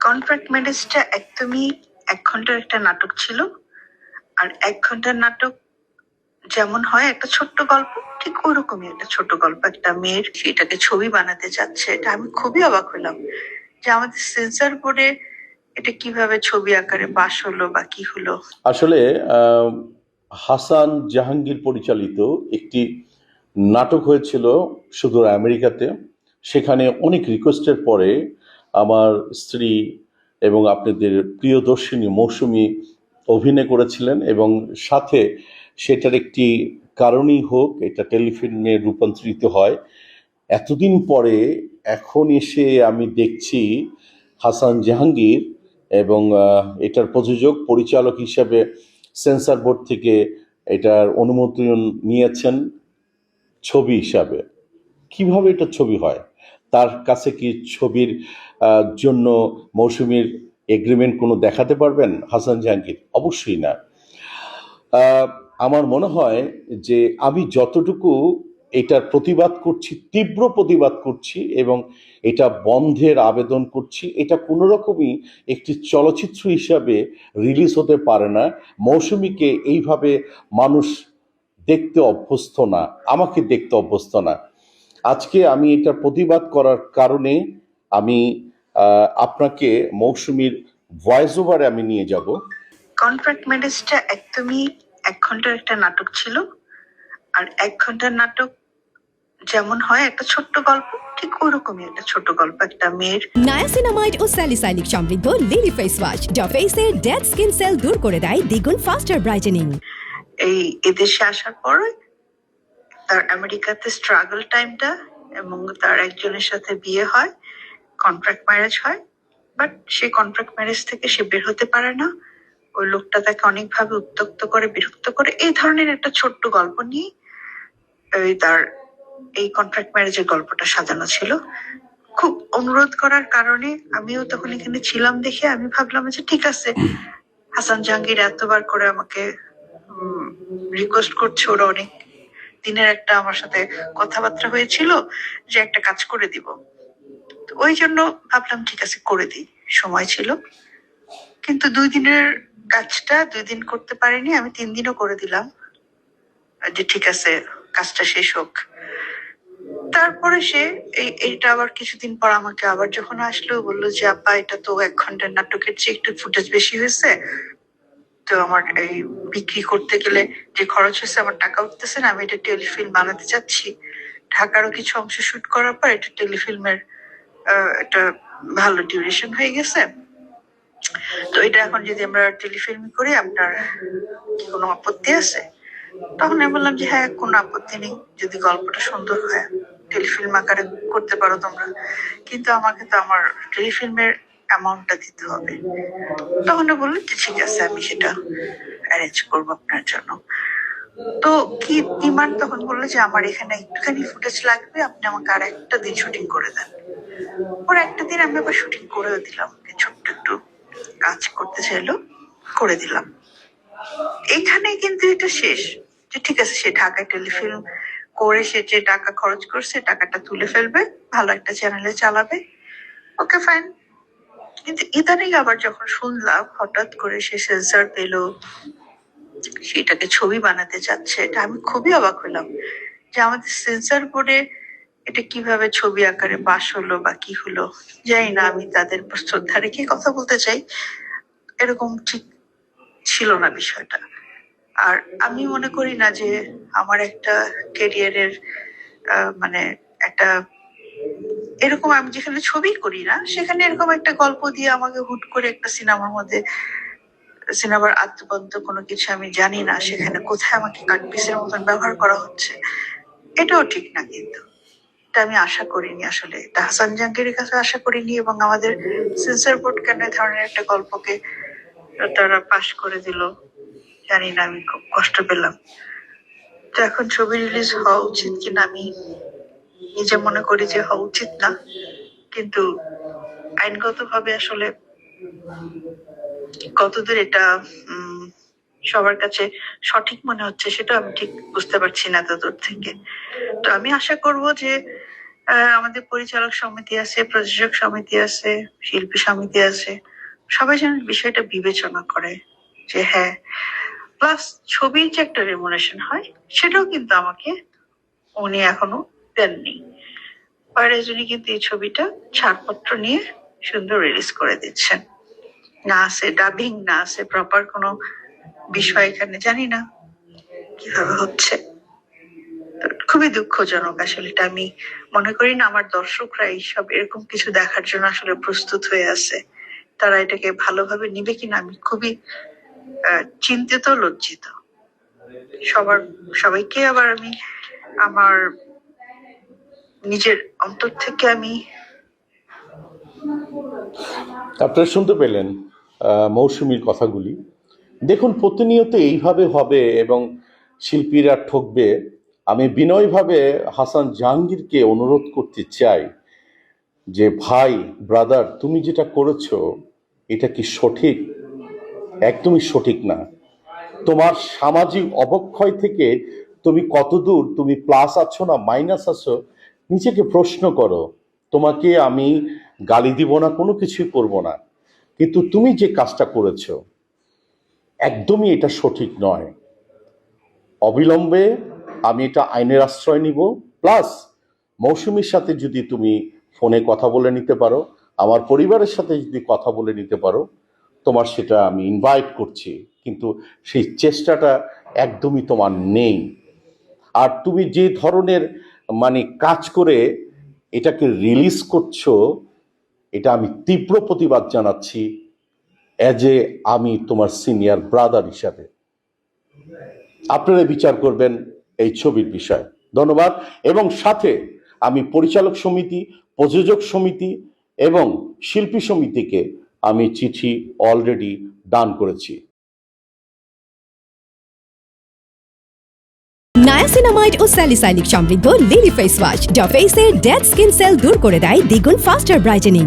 Contract ম্যারেজটা একদমই 1 ঘন্টার একটা নাটক ছিল। আর 1 ঘন্টার নাটক যেমন হয় একটা ছোট্ট গল্প, ঠিক ওরকমই একটা ছোট গল্প। একটা মেয়ের সেটাকে ছবি বানাতে যাচ্ছে, এটা আমি খুবই অবাক হলাম যে আমাদের সেন্সর বোর্ডে এটা কিভাবে ছবি আকারে পাশ হলো বা কি হলো। আসলে হাসান জাহাঙ্গীর পরিচালিত একটি নাটক হয়েছিল সুদূর আমেরিকাতে। সেখানে অনেক রিকোয়েস্টের পরে আমার স্ত্রী এবং আপনাদের প্রিয়দর্শিনী মৌসুমী অভিনয় করেছিলেন, এবং সাথে সেটার একটি কারণই হোক এটা টেলিফিল্মে রূপান্তরিত হয়। এতদিন পরে এখন এসে আমি দেখছি হাসান জাহাঙ্গীর এবং এটার প্রযোজক পরিচালক হিসেবে সেন্সর বোর্ড থেকে এটার অনুমোদন নিয়েছেন ছবি হিসাবে। কিভাবে এটা ছবি হয়? তার কাছে কি ছবির জন্য মৌসুমীর এগ্রিমেন্ট কোনো দেখাতে পারবেন হাসান জাহাঙ্গীর? অবশ্যই না। আমার মনে হয় যে আমি যতটুকু এটার প্রতিবাদ করছি, তীব্র প্রতিবাদ করছি এবং এটা বন্ধের আবেদন করছি, এটা কোনো রকমই একটি চলচ্চিত্র হিসাবে রিলিজ হতে পারে না। মৌসুমীকে এইভাবে মানুষ দেখতে অভ্যস্ত না, আমাকে দেখতে অভ্যস্ত না। আজকে আমি এটা প্রতিবাদ করার কারণে আমি আপনাকে মৌসুমীর ভয়েস ওভারে আমি নিয়ে যাব। কন্ট্রাক্ট ম্যারেজটা একদমই 1 ঘন্টার একটা নাটক ছিল। আর 1 ঘন্টার নাটক যেমন হয় একটা ছোট্ট গল্প, ঠিক ওরকমই একটা ছোট গল্প। একটা মেয়ের নায়াসিনামাইড ও স্যালিসাইলিক সমৃদ্ধ লিলি ফেস ওয়াশ যা ফেসের ডেড স্কিন সেল দূর করে দেয় দ্বিগুণ ফাস্টার ব্রাইটেনিং। এই এদেশে আসার পর তার আমেরিকাতে স্ট্রাগল টাইমটা এবং তার একজনের সাথে বিয়ে হয়, কন্ট্রাক্ট ম্যারেজ হয়। বাট সেই কন্ট্রাক্ট ম্যারেজ থেকে সে বের হতে পারে না। ওই লোকটা তাকে অনেকভাবে উত্ত্যক্ত করে, বিরক্ত করে। এই ধরনের একটা ছোট্ট গল্প নিয়ে তার এই কন্ট্রাক্ট ম্যারেজের গল্পটা সাজানো ছিল। খুব অনুরোধ করার কারণে আমিও তখন এখানে ছিলাম দেখে আমি ভাবলাম যে ঠিক আছে, হাসান জাহাঙ্গীর এতবার করে আমাকে রিকোয়েস্ট করছে, ওরা অনেক দিনের একটা আমার সাথে কথাবার্তা হয়েছিল যে একটা কাজ করে দিব। ওই জন্য ভাবলাম ঠিক আছে করে দিই, সময় ছিল। কিন্তু 2 দিনের কাজটা 2 দিন করতে পারিনি, আমি 3 দিনও করে দিলাম যে ঠিক আছে কাজটা শেষ হোক। তারপরে সে এইটা আবার কিছুদিন পর আমাকে আবার যখন আসলো বললো যে আপা এটা তো 1 ঘন্টার নাটকের চেয়ে একটু ফুটেজ বেশি হয়েছে, তো আমার এই বিক্রি করতে গেলে যে খরচ হয়েছে আমার টাকা উঠতেছে না, আমি এটা টেলিফিল্ম বানাতে চাচ্ছি। ঢাকারও কিছু অংশ শুট করার পর এটা টেলিফিল্মের একটা ভালো ডিউরেশন হয়ে গেছে, তো এটা এখন যদি আমরা টেলিফিল্ম করি আপনার কি কোনো আপত্তি আছে? তখন আমি বললাম যে হ্যাঁ, কোনো আপত্তি নেই, যদি গল্পটা সুন্দর হয় টেলিফিল্ম আকারে করতে পারো তোমরা, কিন্তু আমাকে তো আমার টেলিফিল্মের অ্যামাউন্টটা দিতে হবে। তখন বললো যে ঠিক আছে আমি সেটা অ্যারেঞ্জ করবো আপনার জন্য। তো কি ডিমান্ড? তখন বললো যে আমার এখানে একটুখানি ফুটেজ লাগবে, আপনি আমাকে আর একটা দিন শুটিং করে দেন। ওর একটা দিন আমি আবার শুটিং করেও দিলাম, ছোট্ট একটু কাজ করতে চাইলো, করে দিলাম। এখানে কিন্তু এটা শেষ, যে ঠিক আছে সে ঢাকায় টেলিফিল্ম করে সে যে টাকা খরচ করছে টাকাটা তুলে ফেলবে, ভালো একটা চ্যানেলে চালাবে, ওকে ফাইন। কিন্তু ইদানিং আবার যখন শুনলাম হঠাৎ করে সে সেন্সর পেলো, সেটাকে ছবি বানাতে যাচ্ছে, এটা আমি খুবই অবাক হলাম যে আমাদের সেন্সর বোর্ডে এটা কিভাবে ছবি আকারে পাশ হলো বা কি হলো জানি না। আমি তাদের শ্রদ্ধা রেখে কথা বলতে চাই, এরকম ঠিক ছিল না বিষয়টা। আর আমি মনে করি না যে আমার একটা ক্যারিয়ারের মানে একটা এরকম, আমি যেখানে ছবি করি না সেখানে এরকম একটা গল্প দিয়ে আমাকে হুট করে একটা সিনেমার মধ্যে, সিনেমার আদ্যপন্ত কোনো কিছু আমি জানি না, সেখানে কোথায় আমাকে কাটপিসের মতন ব্যবহার করা হচ্ছে, এটাও ঠিক না। কিন্তু এটা আমি আশা করিনি, আসলে এটা হাসান জাহাঙ্গীরের কাছে আশা করিনি, এবং আমাদের সেন্সর বোর্ড কেন এই ধরনের একটা গল্পকে তারা পাশ করে দিল জানি না, আমি খুব কষ্ট পেলাম। তো এখন ছবি রিলিজ হওয়া উচিত কিনা আমি নিজে মনে করি যে হওয়া উচিত না, কিন্তু আইনগতভাবে আসলে কতদূর এটা সবার কাছে সঠিক মনে হচ্ছে সেটা আমি ঠিক বুঝতে পারছি না এত দূর থেকে। তো আমি আশা করব যে আমাদের পরিচালক সমিতি আছে, প্রযোজক সমিতি আছে, শিল্পী সমিতি আছে, সবাই যেন বিষয়টা বিবেচনা করে যে হ্যাঁ, প্লাস ছবির যে একটা রেমুনেশন হয় সেটাও কিন্তু আমাকে উনি এখনো দেননি। পরে উনি কিন্তু এই ছবিটা ছাড়পত্র নিয়ে সুন্দর রিলিজ করে দিচ্ছেন। না আছে ডাবিং, না আছে প্রপার কোনো বিষয় এখানে, জানি না কিভাবে হচ্ছে। তো খুবই দুঃখজনক আসলে। এটা আমি মনে করি না আমার দর্শকরা এইসব এরকম কিছু দেখার জন্য আসলে প্রস্তুত হয়ে আছে। তারা এটাকে ভালোভাবে নিবে কিনা আমি খুবই চিন্তিত, লজ্জিত। সবাইকে আবার আমি আমার নিজের অন্তর থেকে আমি আপনারা শুনতে পেলেন মৌসুমীর কথাগুলি। দেখুন, প্রতিনিয়ত এইভাবে হবে এবং শিল্পীরা ঠকবে। আমি বিনয়ভাবে হাসান জাহাঙ্গীরকে অনুরোধ করতে চাই যে ভাই, ব্রাদার, তুমি যেটা করেছো এটা কি সঠিক? একদমই সঠিক না। তোমার সামাজিক অবক্ষয় থেকে তুমি কতদূর তুমি প্লাস আছো না মাইনাস আছো, নিজেকে প্রশ্ন করো। তোমাকে আমি গালি দিব না, কোনো কিছুই করব না, কিন্তু তুমি যে কাজটা করেছো একদমই এটা সঠিক নয়। অবিলম্বে আমি এটা আইনের আশ্রয় নিব। প্লাস মৌসুমীর সাথে যদি তুমি ফোনে কথা বলে নিতে পারো, আমার পরিবারের সাথে যদি কথা বলে নিতে পারো, তোমার সেটা আমি ইনভাইট করছি, কিন্তু সেই চেষ্টাটা একদমই তোমার নেই। আর তুমি যে ধরনের কাজ করে এটাকে রিলিজ করছো, এটা আমি তীব্র প্রতিবাদ জানাচ্ছি আমি তোমার সিনিয়র ব্রাদার হিসাবে। আপনারা বিচার করবেন এই ছবির বিষয়। ধন্যবাদ। এবং সাথে আমি পরিচালক সমিতি, প্রযোজক সমিতি এবং শিল্পী সমিতিকে আমি চিঠি অলরেডি দান করেছি। নায়াসিনামাইড ও স্যালিসাইলিক সমৃদ্ধ লিলি ফেস ওয়াশ যা ফেসের ডেড স্কিন সেল দূর করে দেয় দ্বিগুণ ফাস্টার ব্রাইটেনিং।